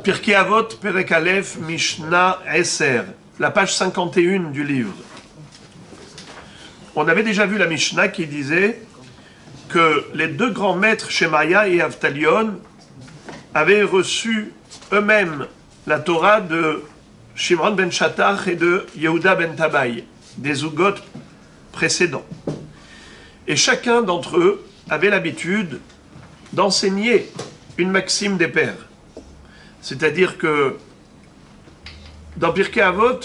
Pirkei Avot, Perek Aleph, Mishnah Eser, la page 51 du livre. On avait déjà vu la Mishnah qui disait que les deux grands maîtres, Shemaya et Avtalion, avaient reçu eux-mêmes la Torah de Shimon ben Shattach et de Yehuda ben Tabai, des Zugot précédents. Et chacun d'entre eux avait l'habitude d'enseigner une maxime des pères. C'est-à-dire que dans Pirkei Avot,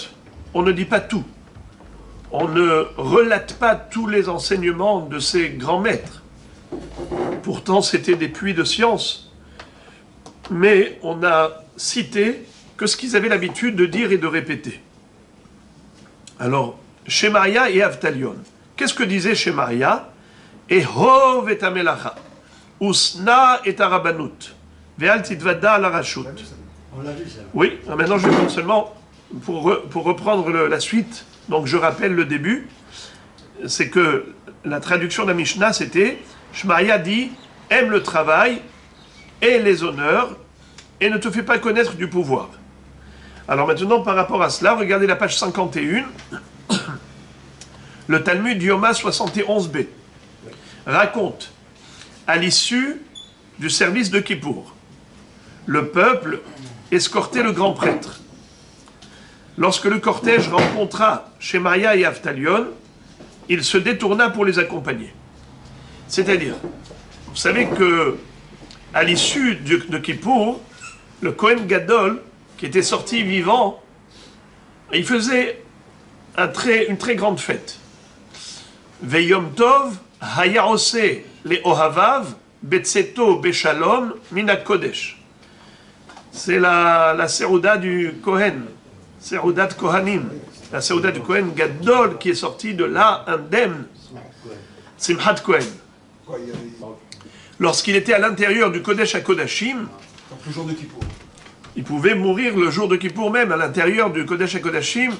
on ne dit pas tout. On ne relate pas tous les enseignements de ces grands maîtres. Pourtant, c'était des puits de science. Mais on a cité que ce qu'ils avaient l'habitude de dire et de répéter. Alors, Shemaya et Avtalion. Qu'est-ce que disait Shemaya? Ehov et amelacha, usna et arabanut, ve'al titvada la rashut. On l'a vu ça. Oui, maintenant je vais prendre seulement, pour reprendre la suite, donc je rappelle le début, c'est que la traduction de la Mishnah c'était, Shemaya dit, aime le travail et les honneurs, et ne te fais pas connaître du pouvoir. Alors maintenant, par rapport à cela, regardez la page 51, le Talmud Yoma 71b raconte, à l'issue du service de Kippour, le peuple escortait le grand prêtre. Lorsque le cortège rencontra Shemaya et Avtalion, il se détourna pour les accompagner. C'est-à-dire, vous savez que à l'issue de Kippour, le Kohen Gadol, qui était sorti vivant, il faisait une très grande fête. Veyom Tov, Hayarose, les Ohavav, Betseto, Beshalom, Minak Kodesh. C'est la Serouda du Kohen, Serouda de Kohanim, la Serouda du Kohen Gadol qui est sortie de là indemne, Simchat Kohen. Lorsqu'il était à l'intérieur du Kodesh à Kodashim, le jour de Kippour. Il pouvait mourir le jour de Kippour même, à l'intérieur du Kodesh à Kodashim.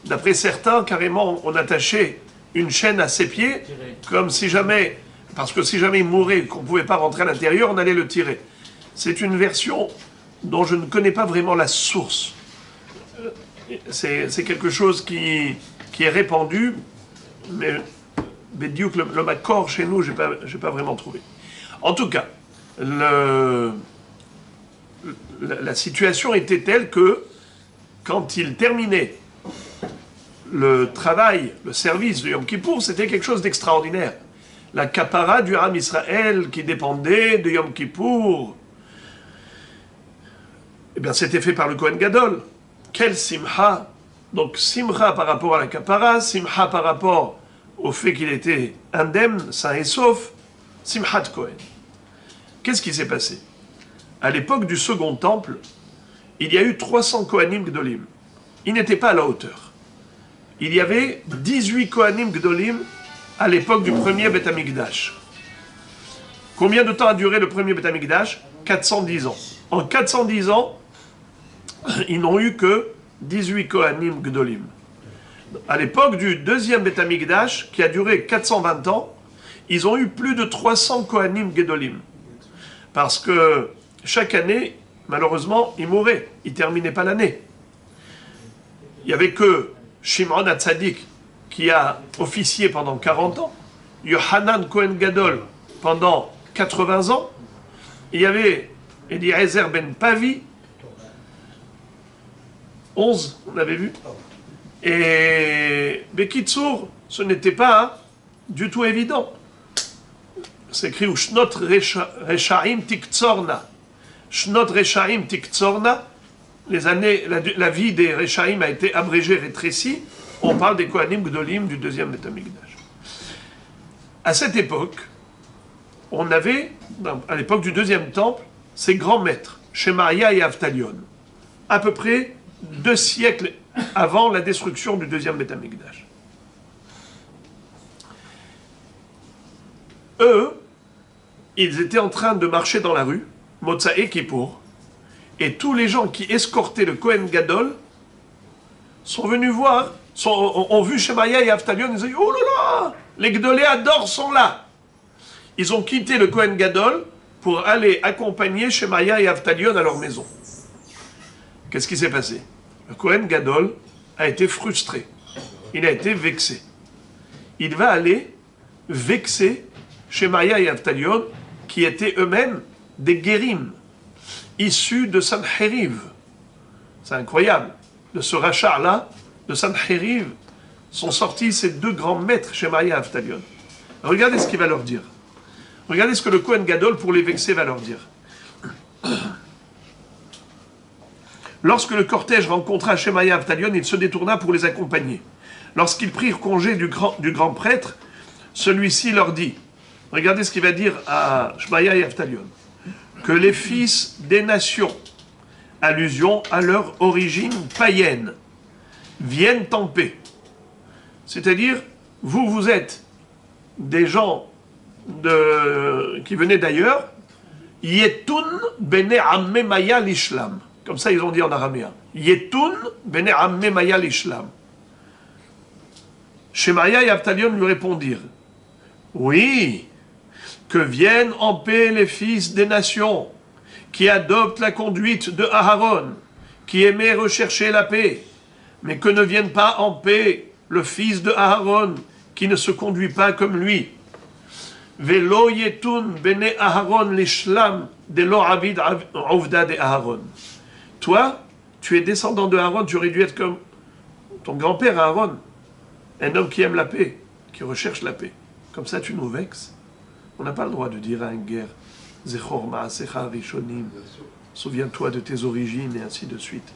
D'après certains, carrément, on attachait une chaîne à ses pieds, comme si jamais, parce que si jamais il mourait, qu'on ne pouvait pas rentrer à l'intérieur, on allait le tirer. C'est une version dont je ne connais pas vraiment la source. C'est quelque chose qui est répandu, mais Bédiouk, le Makor, chez nous, je n'ai pas vraiment trouvé. En tout cas, la situation était telle que, quand il terminait le travail, le service de Yom Kippour, c'était quelque chose d'extraordinaire. La kapara du Ham Israël qui dépendait de Yom Kippour, eh bien c'était fait par le Kohen Gadol. Quel simha! Donc simha par rapport à la kapara, simha par rapport au fait qu'il était indemne, sain et sauf, simhat Kohen. Qu'est-ce qui s'est passé? À l'époque du second temple, il y a eu 300 Kohanim Gdolim. Ils n'étaient pas à la hauteur. Il y avait 18 Kohanim Gdolim à l'époque du premier Beth Amikdash. Combien de temps a duré le premier Beth Amikdash? 410 ans. En 410 ans, ils n'ont eu que 18 Kohanim Gdolim. À l'époque du deuxième Beth Amikdash, qui a duré 420 ans, ils ont eu plus de 300 Kohanim Gdolim. Parce que chaque année, malheureusement, ils mouraient. Ils ne terminaient pas l'année. Il n'y avait que Shimon HaTzadik qui a officié pendant 40 ans, Yohanan Kohen Gadol pendant 80 ans, il y avait Eliezer ben Pavi, 11, on avait vu, et Bekitsour, ce n'était pas du tout évident. C'est écrit où Shnot Reshaim Tiktzorna. Shnot Reshaim Tiktzorna, les années, la vie des Reshaim a été abrégée, rétrécie. On parle des Kohanim Gdolim du deuxième Beth Amikdash. À cette époque, on avait, à l'époque du deuxième temple, ces grands maîtres, Shemaya et Avtalion, à peu près 2 siècles avant la destruction du deuxième Beth Amikdash. Eux, ils étaient en train de marcher dans la rue, Motsae Kippour, et tous les gens qui escortaient le Kohen Gadol sont venus voir, ont vu Shemaya et Avtalion, ils ont dit « Oh là là, les Gdoléadors sont là !» Ils ont quitté le Kohen Gadol pour aller accompagner Shemaya et Avtalion à leur maison. qu'est-ce qui s'est passé? Le Kohen Gadol a été frustré. Il a été vexé. Il va aller vexer Shemaya et Avtalion, qui étaient eux-mêmes des guérim, issus de Sancheriv. C'est incroyable. De ce rachat-là, de Sancheriv, sont sortis ces deux grands maîtres, Shemaya et Avtalion. Regardez ce qu'il va leur dire. Regardez ce que le Kohen Gadol, pour les vexer, va leur dire. Lorsque le cortège rencontra Shemaya et Avtalion, il se détourna pour les accompagner. Lorsqu'ils prirent congé du grand prêtre, celui-ci leur dit, regardez ce qu'il va dire à Shemaya et Avtalion, que les fils des nations, allusion à leur origine païenne, viennent en paix. C'est-à-dire, vous êtes des gens qui venaient d'ailleurs, Yetun bene amme maya l'ishlam. Comme ça, ils ont dit en araméen. Yetun bene amme maya l'ishlam. Shemaya et Avtalion lui répondirent, oui, que viennent en paix les fils des nations, qui adoptent la conduite de Aharon, qui aimait rechercher la paix, mais que ne vienne pas en paix le fils de Aharon, qui ne se conduit pas comme lui. Velo yetun bene Aharon l'ishlam de lo avid ovda de Aharon. Toi, tu es descendant de Aaron, tu aurais dû être comme ton grand-père Aaron, un homme qui aime la paix, qui recherche la paix. Comme ça, tu nous vexes. On n'a pas le droit de dire à une guerre, Zechor ma'asecha rishonim, souviens-toi de tes origines, et ainsi de suite.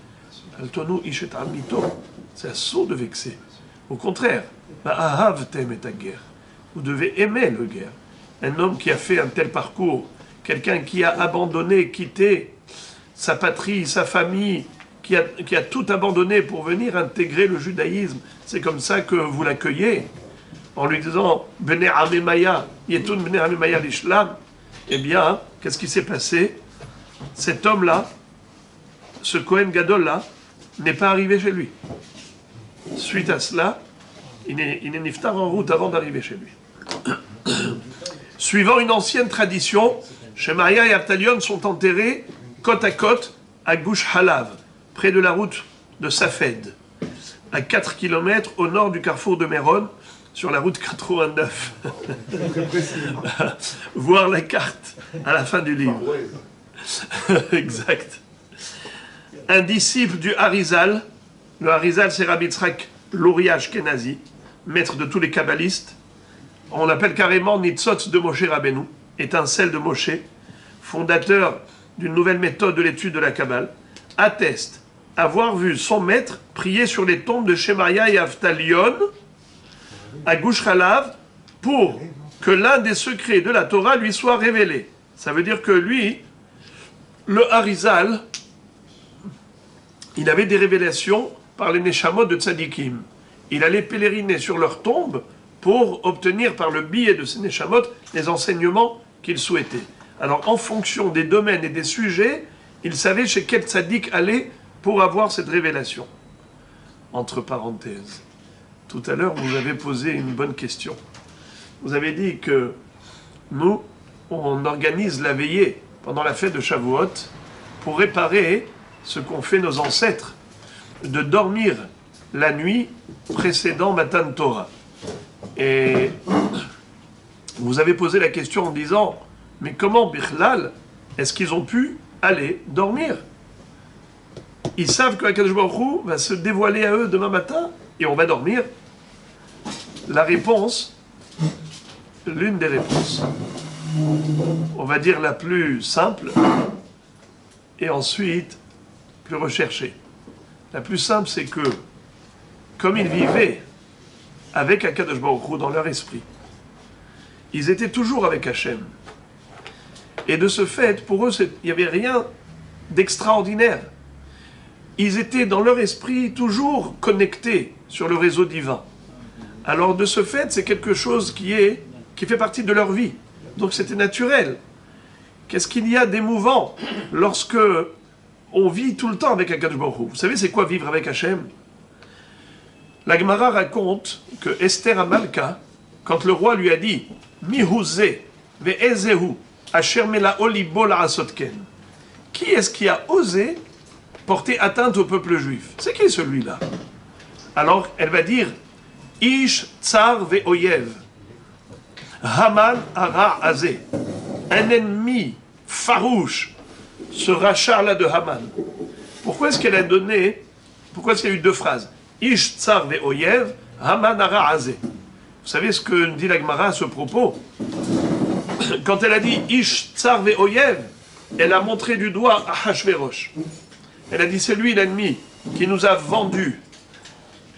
Altonu ishet amito, c'est un saut de vexer. Au contraire, ma'ahav t'aime ta guerre. Vous devez aimer le guerre. Un homme qui a fait un tel parcours, quelqu'un qui a abandonné, quitté sa patrie, sa famille, qui a tout abandonné pour venir intégrer le judaïsme. C'est comme ça que vous l'accueillez, en lui disant « Bene Amemaya, Yetun Bene Amemaya l'Ishlam ». Eh bien, qu'est-ce qui s'est passé? Cet homme-là, ce Kohen Gadol-là, n'est pas arrivé chez lui. Suite à cela, il est niftar en route avant d'arriver chez lui. Suivant une ancienne tradition, Shemaya et Avtalion sont enterrés côte à côte à Gush Halav, près de la route de Safed, à 4 km au nord du carrefour de Méron, sur la route 89. Voir la carte à la fin du livre. Exact. Un disciple du Harizal, le Harizal c'est Rabbi Yitzhak Luria Ashkenazi, maître de tous les kabbalistes, on l'appelle carrément Nitzot de Moshe Rabbeinu, étincelle de Moshe, fondateur d'une nouvelle méthode de l'étude de la Kabbale, atteste avoir vu son maître prier sur les tombes de Shemaya et Avtalion à Gush Halav pour que l'un des secrets de la Torah lui soit révélé. Ça veut dire que lui, le Harizal, il avait des révélations par les Neshamot de Tzadikim. Il allait pèleriner sur leurs tombes pour obtenir par le biais de ces Neshamot les enseignements qu'il souhaitait. Alors, en fonction des domaines et des sujets, il savait chez quel tzaddik aller pour avoir cette révélation. Entre parenthèses, tout à l'heure, vous avez posé une bonne question. Vous avez dit que nous, on organise la veillée pendant la fête de Shavuot pour réparer ce qu'ont fait nos ancêtres, de dormir la nuit précédant Matan Torah. Et vous avez posé la question en disant, mais comment, Bichlal, est-ce qu'ils ont pu aller dormir? Ils savent que Akadosh Baruch Hu va se dévoiler à eux demain matin et on va dormir. La réponse, l'une des réponses, on va dire la plus simple et ensuite plus recherchée. La plus simple, c'est que, comme ils vivaient avec Akadosh Baruch Hu dans leur esprit, ils étaient toujours avec Hachem. Et de ce fait, pour eux, il n'y avait rien d'extraordinaire. Ils étaient dans leur esprit toujours connectés sur le réseau divin. Alors de ce fait, c'est quelque chose qui fait partie de leur vie. Donc c'était naturel. Qu'est-ce qu'il y a d'émouvant lorsque on vit tout le temps avec Akadosh Baruch Hu? Vous savez c'est quoi vivre avec Hachem? La Gemara raconte que Esther Amalka, quand le roi lui a dit « Mihuze ve'ezehu asher mela'o libo la'asot ken » qui est-ce qui a osé porter atteinte au peuple juif. C'est qui celui-là? Alors, elle va dire, Ish tsar ve'oyev, Haman hara azé, un ennemi farouche, ce rachat-là de Haman. Pourquoi est-ce qu'elle a donné, pourquoi est-ce qu'il y a eu deux phrases? Ish tsar ve'oyev, Haman hara azé. Vous savez ce que dit la Gemara à ce propos? Quand elle a dit Ish tsar ve'oyev, elle a montré du doigt à Hachvérosh. Elle a dit, c'est lui l'ennemi qui nous a vendus.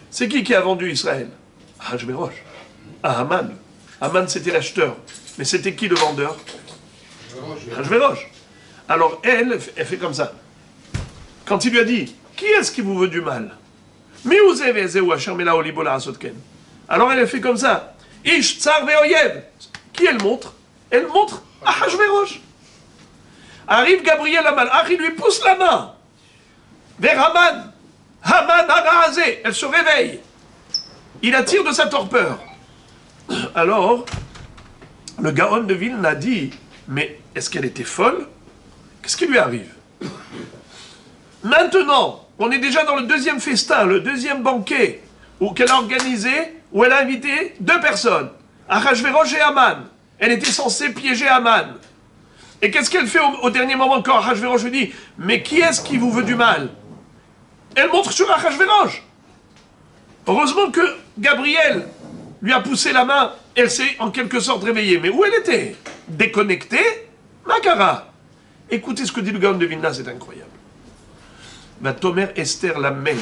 C'est qui a vendu Israël? Hachvérosh. À Haman. Haman, c'était l'acheteur. Mais c'était qui le vendeur? Hachvérosh. Alors elle fait comme ça. Quand il lui a dit, qui est-ce qui vous veut du mal? Alors elle a fait comme ça. Ish tsar ve'oyev. Qui elle montre? Elle montre à Hachvérosh. Arrive Gabriel Amalach, il lui pousse la main vers Haman. Haman Harazé, elle se réveille. Il attire de sa torpeur. Alors, le Gaon de Vilna a dit, mais est-ce qu'elle était folle? Qu'est-ce qui lui arrive? Maintenant, on est déjà dans le deuxième festin, le deuxième banquet, qu'elle a organisé, où elle a invité deux personnes, Achashvérosh et Haman. Elle était censée piéger Haman. Et qu'est-ce qu'elle fait au dernier moment quand Achashvérosh lui dit, mais qui est-ce qui vous veut du mal? Elle montre sur Achashvérosh. Heureusement que Gabriel lui a poussé la main, elle s'est en quelque sorte réveillée. Mais où elle était? Déconnectée? Makara. Écoutez ce que dit le Gaon de Vilna, c'est incroyable. Va Tomer Esther la Melech.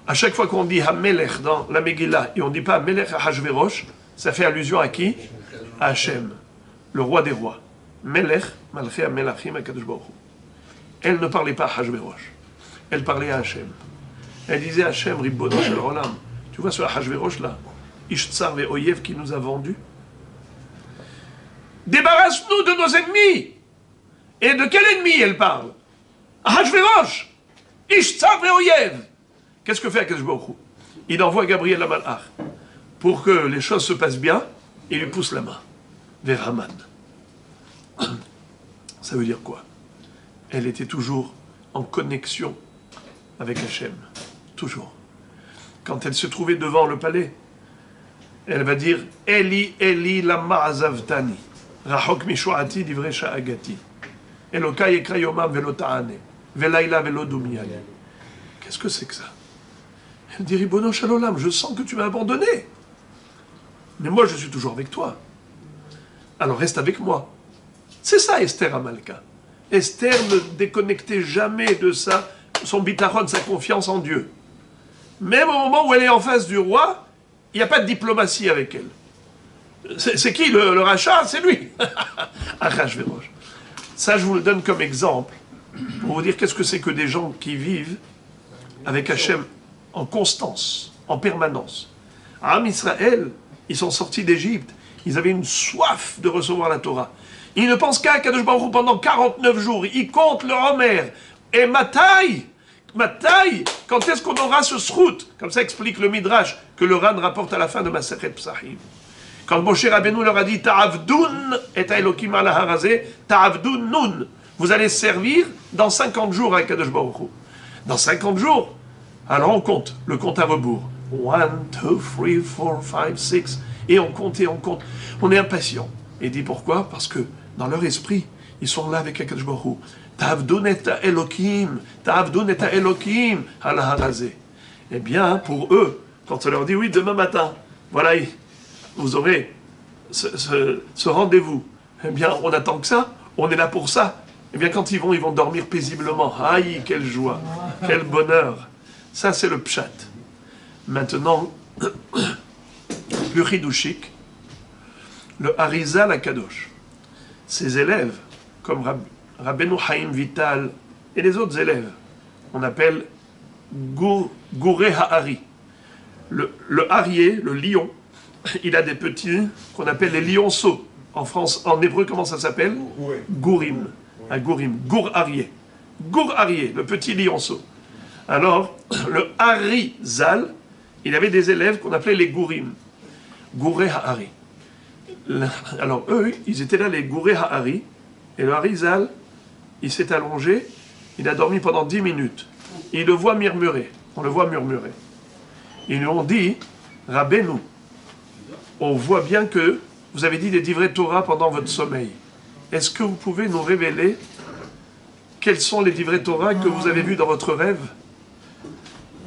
À chaque fois qu'on dit Hamelech dans la Megillah, et on ne dit pas Melech Achashvérosh, ça fait allusion à qui? À Hachem, le roi des rois. Melech, Malchei HaMelachim HaKadosh Baruch Hu. Elle ne parlait pas à Hachvérosh, elle parlait à Hachem. Elle disait à Hachem, Ribbono Shel Olam, tu vois ce Hachvérosh là, Ish tsar ve'oyev qui nous a vendus. Débarrasse-nous de nos ennemis. Et de quel ennemi elle parle? Hachvérosh, Ish tsar ve'oyev. Qu'est-ce que fait HaKadosh Baruch Hu? Il envoie Gabriel Amalach pour que les choses se passent bien, et lui pousse la main vers Haman. Ça veut dire quoi? Elle était toujours en connexion avec Hachem. Toujours. Quand elle se trouvait devant le palais, elle va dire Eli, Eli, lama azavtani, rachok mishoati divrei sha'agati, Elokai ekra yomam velo ta'ane, velaila velo dumiyani. Qu'est-ce que c'est que ça? Elle dit Ribono shel olam, je sens que tu m'as abandonné. Mais moi, je suis toujours avec toi. Alors reste avec moi. C'est ça Esther Amalka. Esther ne déconnectait jamais de son bitachon, sa confiance en Dieu. Même au moment où elle est en face du roi, il n'y a pas de diplomatie avec elle. C'est qui le rachat? C'est lui. Achashvérosh. Ça, je vous le donne comme exemple pour vous dire qu'est-ce que c'est que des gens qui vivent avec Hachem en constance, en permanence. Am Israël, ils sont sortis d'Égypte. Ils avaient une soif de recevoir la Torah. Ils ne pensent qu'à Kadosh Baruch Hu pendant 49 jours. Ils comptent leur Homer. Et Matai, quand est-ce qu'on aura ce srout? Comme ça explique le Midrash que le Ran rapporte à la fin de Masechet Psachim. Quand Moshe Rabbeinu leur a dit Ta'avdun et Elokim ala harazé, Ta'avdun nun. Vous allez servir dans 50 jours à Kadosh Baruch Hu. Dans 50 jours, alors on compte, le compte à rebours. 1, 2, 3, 4, 5, 6. Et on compte et on compte. On est impatient. Et dit pourquoi? Parce que dans leur esprit, ils sont là avec Akadosh Baruch Hu. Ta'avdun et Elokim, ta'avdun et Elokim, ala harazé. Eh bien, pour eux, quand on leur dit oui, demain matin, voilà, vous aurez ce rendez-vous. Eh bien, on attend que ça, on est là pour ça. Eh bien, quand ils vont dormir paisiblement. Aïe, quelle joie, quel bonheur. Ça, c'est le pshat. Maintenant, le Chidushik, le Harizal HaKadosh, ses élèves, comme Rabbeinu Chaim Vital et les autres élèves, on appelle Gouré Ha'ari. Le Harier, le lion, il a des petits qu'on appelle les lionceaux. En France, en hébreu, comment ça s'appelle? Gourim. Un Gourim. Gour Harier. Gour Harier, le petit lionceau. Alors, le Harizal, il avait des élèves qu'on appelait les Gourim. Gouré Ha'ari. Alors eux, ils étaient là, les Gouré Ha'ari, et le Harizal, il s'est allongé, Il a dormi pendant 10 minutes. Il le voit murmurer. On le voit murmurer. Ils lui ont dit, Rabbeinu, on voit bien que vous avez dit des divrei Torah pendant votre sommeil. Est-ce que vous pouvez nous révéler quels sont les divrei Torah que vous avez vus dans votre rêve?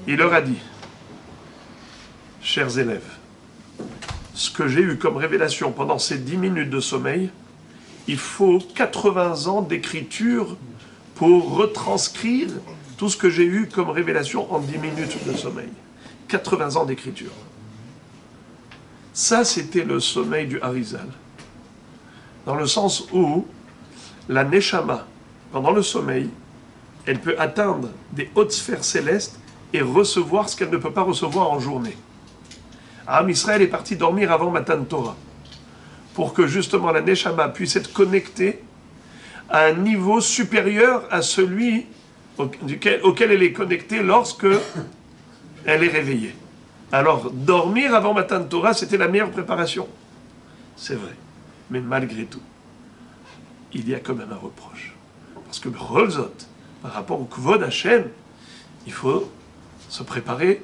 Il leur a dit, chers élèves, ce que j'ai eu comme révélation pendant ces 10 minutes de sommeil, il faut 80 ans d'écriture pour retranscrire tout ce que j'ai eu comme révélation en 10 minutes de sommeil. 80 ans d'écriture. Ça, c'était le sommeil du Harizal. Dans le sens où la Neshama, pendant le sommeil, elle peut atteindre des hautes sphères célestes et recevoir ce qu'elle ne peut pas recevoir en journée. Am Israël est parti dormir avant Matan Torah, pour que justement la Neshama puisse être connectée à un niveau supérieur à celui auquel elle est connectée lorsque elle est réveillée. Alors, dormir avant Matan Torah, c'était la meilleure préparation. C'est vrai. Mais malgré tout, il y a quand même un reproche. Parce que Rolzot, par rapport au Kvod Hashem, il faut se préparer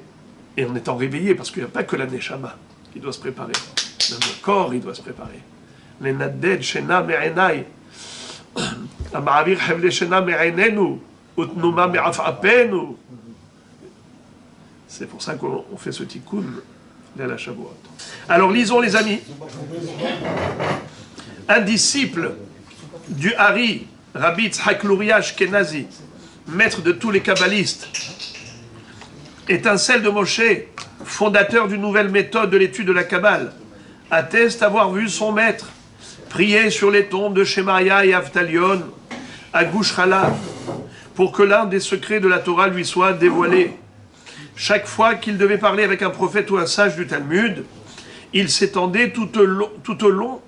et en étant réveillé, parce qu'il n'y a pas que la Neshama qui doit se préparer. Même le corps, il doit se préparer. Les Nadded, Shena, Me'enai, Ama'avir, Hevle, Shena, Me'enenu, Utnuma, Me'afapenu. C'est pour ça qu'on fait ce tikkun de la Shavuot. Alors lisons les amis. Un disciple du Hari, Rabbi Tzhak Luria Ashkenazi, maître de tous les kabbalistes, étincelle de Moshe, fondateur d'une nouvelle méthode de l'étude de la Kabbale, atteste avoir vu son maître prier sur les tombes de Shemaria et Avtalion à Gush Chala pour que l'un des secrets de la Torah lui soit dévoilé. Chaque fois qu'il devait parler avec un prophète ou un sage du Talmud, il s'étendait tout au long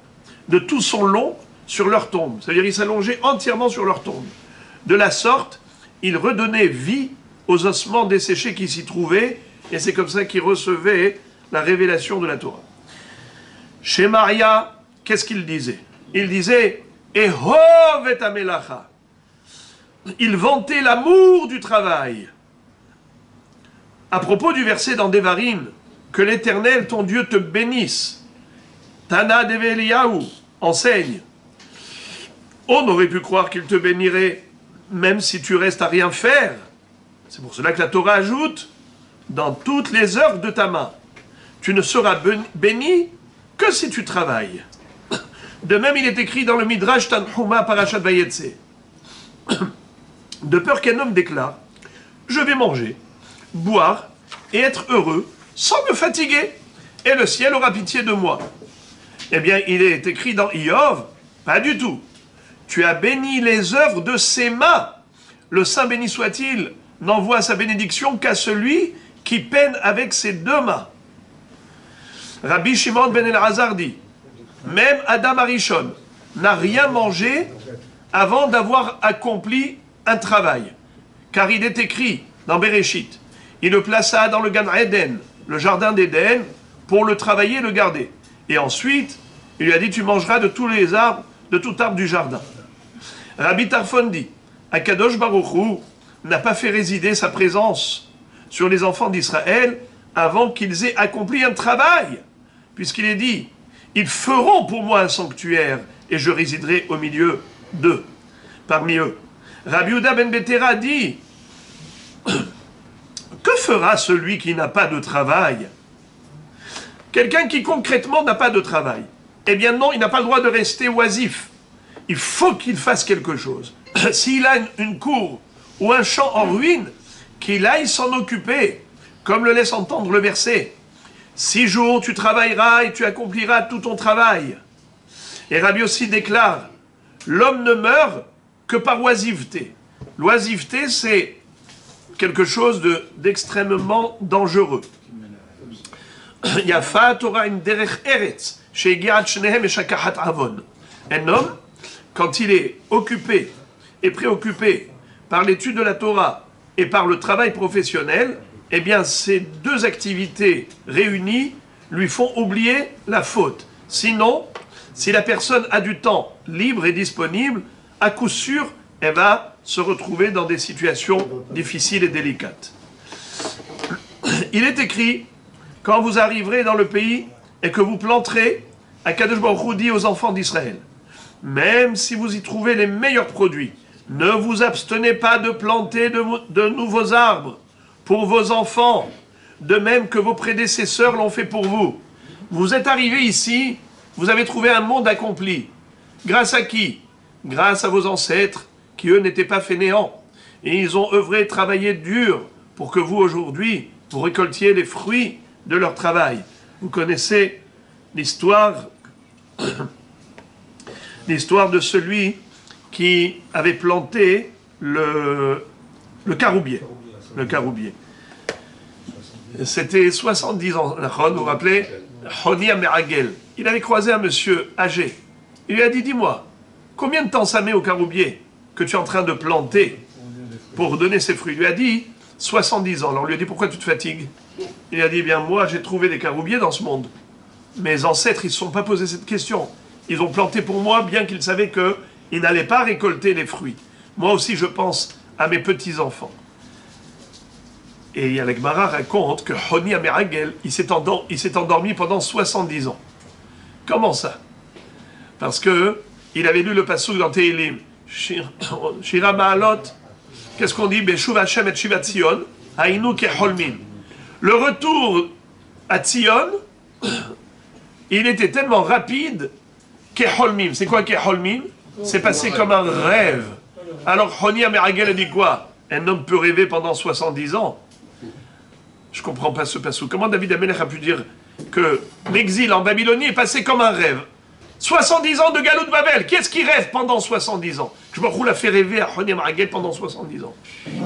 de tout son long sur leur tombe. C'est-à-dire il s'allongeait entièrement sur leur tombe. De la sorte, il redonnait vie aux ossements desséchés qui s'y trouvaient, et c'est comme ça qu'il recevait la révélation de la Torah. Chez Maria, qu'est-ce qu'il disait? Il disait « Ehov et amelacha ». Il vantait l'amour du travail. À propos du verset dans Devarim, que l'Éternel, ton Dieu, te bénisse. Tana Develiaou enseigne. On aurait pu croire qu'il te bénirait, même si tu restes à rien faire. C'est pour cela que la Torah ajoute, dans toutes les œuvres de ta main, tu ne seras béni que si tu travailles. De même, il est écrit dans le Midrash Tanhuma Parashat Vayetse. De peur qu'un homme déclare, je vais manger, boire et être heureux sans me fatiguer, et le ciel aura pitié de moi. Eh bien, il est écrit dans Iov, pas du tout. Tu as béni les œuvres de ses mains. Le Saint béni soit-il n'envoie sa bénédiction qu'à celui qui peine avec ses deux mains. Rabbi Shimon ben Elazar dit, même Adam Arishon n'a rien mangé avant d'avoir accompli un travail. Car il est écrit dans Bereshit, il le plaça dans le Gan Eden, le jardin d'Éden, pour le travailler et le garder. Et ensuite, il lui a dit, tu mangeras de tous les arbres, de tout arbre du jardin. Rabbi Tarfon dit, Akadosh Baruch Hu n'a pas fait résider sa présence sur les enfants d'Israël avant qu'ils aient accompli un travail, puisqu'il est dit, ils feront pour moi un sanctuaire, et je résiderai au milieu d'eux, parmi eux. Rabbi Yehuda ben Betera dit, que fera celui qui n'a pas de travail? Quelqu'un qui concrètement n'a pas de travail. Eh bien non, il n'a pas le droit de rester oisif. Il faut qu'il fasse quelque chose. S'il a une cour ou un champ en ruine, qu'il aille s'en occuper, comme le laisse entendre le verset. 6 jours tu travailleras et tu accompliras tout ton travail. Et Rabbi aussi déclare, l'homme ne meurt que par oisiveté. L'oisiveté, c'est quelque chose d'extrêmement dangereux. Yafa Torah in derech eretz, shegiat shnehem eshakahat avon. Un homme, quand il est occupé et préoccupé par l'étude de la Torah et par le travail professionnel, eh bien ces deux activités réunies lui font oublier la faute. Sinon, si la personne a du temps libre et disponible, à coup sûr, elle va se retrouver dans des situations difficiles et délicates. Il est écrit, quand vous arriverez dans le pays et que vous planterez, Akadosh Baruch Hu dit aux enfants d'Israël, même si vous y trouvez les meilleurs produits, ne vous abstenez pas de planter de nouveaux arbres pour vos enfants, de même que vos prédécesseurs l'ont fait pour vous. Vous êtes arrivés ici, vous avez trouvé un monde accompli. Grâce à qui? Grâce à vos ancêtres, qui eux n'étaient pas fainéants. Et ils ont œuvré et travaillé dur pour que vous, aujourd'hui, vous récoltiez les fruits de leur travail. Vous connaissez l'histoire de celui qui avait planté le caroubier. Le caroubier. C'était 70 ans. Vous vous rappelez? Honi Ameragel. Il avait croisé un monsieur âgé. Il lui a dit, dis-moi, combien de temps ça met au caroubier que tu es en train de planter pour donner ses fruits? Il lui a dit, 70 ans. Alors on lui a dit, pourquoi tu te fatigues? Il a dit, eh bien moi j'ai trouvé des caroubiers dans ce monde. Mes ancêtres, ils ne se sont pas posé cette question. Ils ont planté pour moi, bien qu'ils savaient qu'ils n'allaient pas récolter les fruits. Moi aussi, je pense à mes petits-enfants. Et Yalekmara raconte que Honi Ameragel, il s'est endormi pendant 70 ans. Comment ça? Parce que il avait lu le passouk dans Tehilim. Shira Ma'alot. Qu'est-ce qu'on dit? Beshuv Hashem et Shivat Tzion, Hainu Keholmin. Le retour à Tzion, il était tellement rapide, Keholmim. C'est quoi Keholmim? C'est passé comme un rêve. Alors Honi Ameragel a dit quoi? Un homme peut rêver pendant 70 ans. Je ne comprends pas ce passage. Comment David Amelech a pu dire que l'exil en Babylonie est passé comme un rêve? 70 ans de Galou de Babel. Qui est-ce qui rêve pendant 70 ans? Je me roule à faire rêver à Honi Ameragel pendant 70 ans.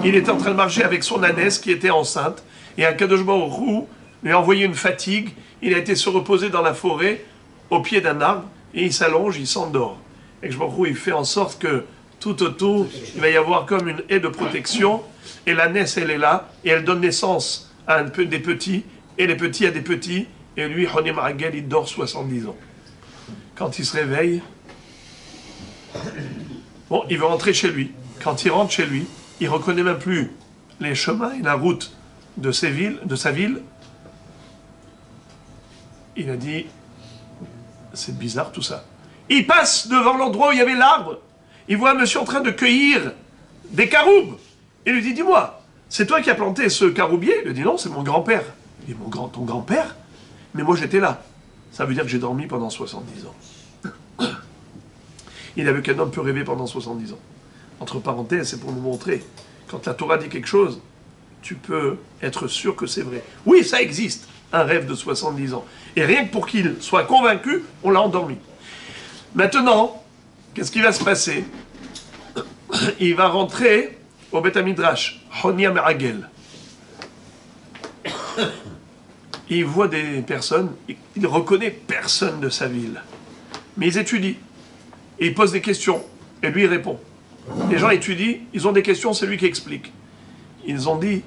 Il était en train de marcher avec son ânesse qui était enceinte. Et un Kadosh Baruch Hu lui a envoyé une fatigue. Il a été se reposer dans la forêt, au pied d'un arbre. Et il s'allonge, il s'endort. Et Kadosh Baruch Hu, il fait en sorte que tout autour, il va y avoir comme une haie de protection. Et l'ânesse, elle est là. Et elle donne naissance à un peu des petits, et les petits à des petits, et lui, Honi Ameragel, il dort 70 ans. Quand il se réveille, bon, il veut rentrer chez lui. Quand il rentre chez lui, il ne reconnaît même plus les chemins et la route de sa ville. Il a dit, c'est bizarre tout ça. Il passe devant l'endroit où il y avait l'arbre. Il voit un monsieur en train de cueillir des caroubes. Il lui dit, dis-moi, c'est toi qui as planté ce caroubier? Il lui dit, non, c'est mon grand-père. Il dit, ton grand-père? Mais moi j'étais là. Ça veut dire que j'ai dormi pendant 70 ans. Il a vu qu'un homme peut rêver pendant 70 ans. Entre parenthèses, c'est pour nous montrer, quand la Torah dit quelque chose, tu peux être sûr que c'est vrai. Oui, ça existe, un rêve de 70 ans. Et rien que pour qu'il soit convaincu, on l'a endormi. Maintenant, qu'est-ce qui va se passer? Il va rentrer au Beth Midrash, Honi Ameragel. Il voit des personnes, il ne reconnaît personne de sa ville. Mais ils étudient. Et ils posent des questions. Et lui, il répond. Les gens étudient, ils ont des questions, c'est lui qui explique. Ils ont dit,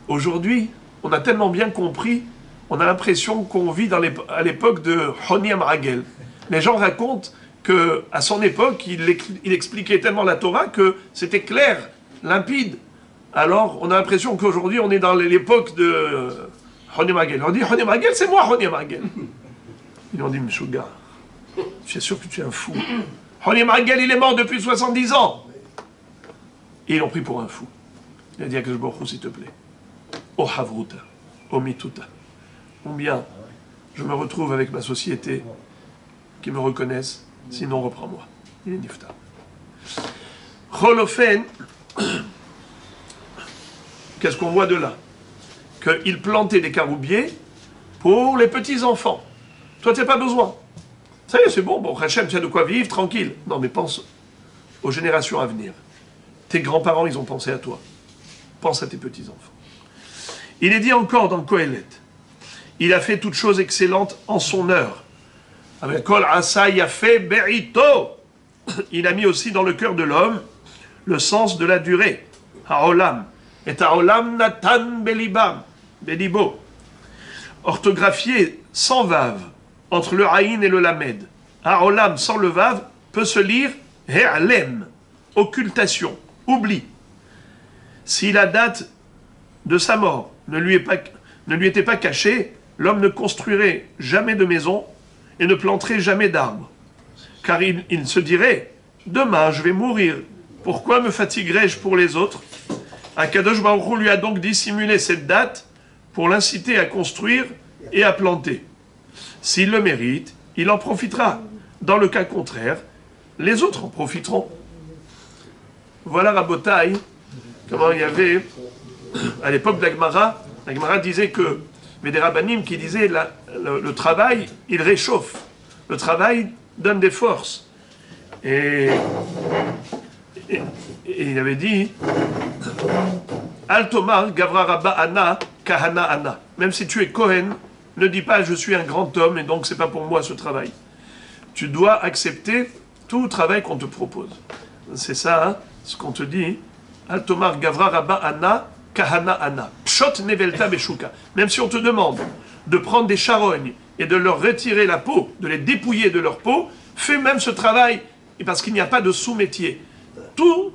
aujourd'hui, on a tellement bien compris, on a l'impression qu'on vit à l'époque de Honi Ameragel. Les gens racontent qu'à son époque, il expliquait tellement la Torah que c'était clair, limpide. Alors, on a l'impression qu'aujourd'hui, on est dans l'époque de Honi Ameragel. On dit, Honi Ameragel, c'est moi, Honi Ameragel. Ils ont dit, Mshouga, je suis sûr que tu es un fou. Honi Ameragel, il est mort depuis 70 ans. Et ils l'ont pris pour un fou. Il a dit à Akadosh Baruch Hu, s'il te plaît, O Havruta, O Mituta, combien je me retrouve avec ma société, qui me reconnaissent, sinon reprends-moi. Il est nifta. Holofen, qu'est-ce qu'on voit de là? Qu'il plantait des caroubiers pour les petits-enfants. Toi, tu n'as pas besoin. Ça y est, c'est bon, Hachem, tu as de quoi vivre, tranquille. Non, mais pense aux générations à venir. Tes grands-parents, ils ont pensé à toi. Pense à tes petits-enfants. Il est dit encore dans Kohelet, il a fait toute chose excellente en son heure. Avec Kol Asa Yafé Berito, il a mis aussi dans le cœur de l'homme le sens de la durée. Haolam. Et Haolam Natan Belibam. Belibo. Orthographié sans vave, entre le Haïn et le Lamed. Haolam sans le vave peut se lire He'alem. occultation, oubli. Si la date de sa mort ne lui était pas cachée, l'homme ne construirait jamais de maison et ne planterait jamais d'arbres. Car il se dirait, demain je vais mourir, pourquoi me fatiguerais-je pour les autres? Akadosh Baruch Hu lui a donc dissimulé cette date pour l'inciter à construire et à planter. S'il le mérite, il en profitera. Dans le cas contraire, les autres en profiteront. Voilà Rabotai, comment il y avait, à l'époque de la Gemara disait que, mais des rabbanim qui disaient, le travail, il réchauffe. Le travail donne des forces. Et il avait dit, Altomar Gavra Rabba Anna Kahana Anna. Même si tu es Kohen, ne dis pas je suis un grand homme et donc c'est pas pour moi ce travail. Tu dois accepter tout travail qu'on te propose. C'est ça, hein, ce qu'on te dit. Altomar Gavra Rabba Anna Kahana Anna. Pshot Nevelta Beshuka. Même si on te demande de prendre des charognes et de leur retirer la peau, de les dépouiller de leur peau, fais même ce travail, parce qu'il n'y a pas de sous-métier. Tout,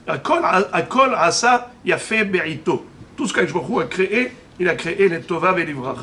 Akol Asa Yafe Be'ito. Tout ce qu'Akadosh Baruch Hu a créé, il a créé les Tova et les Livracha.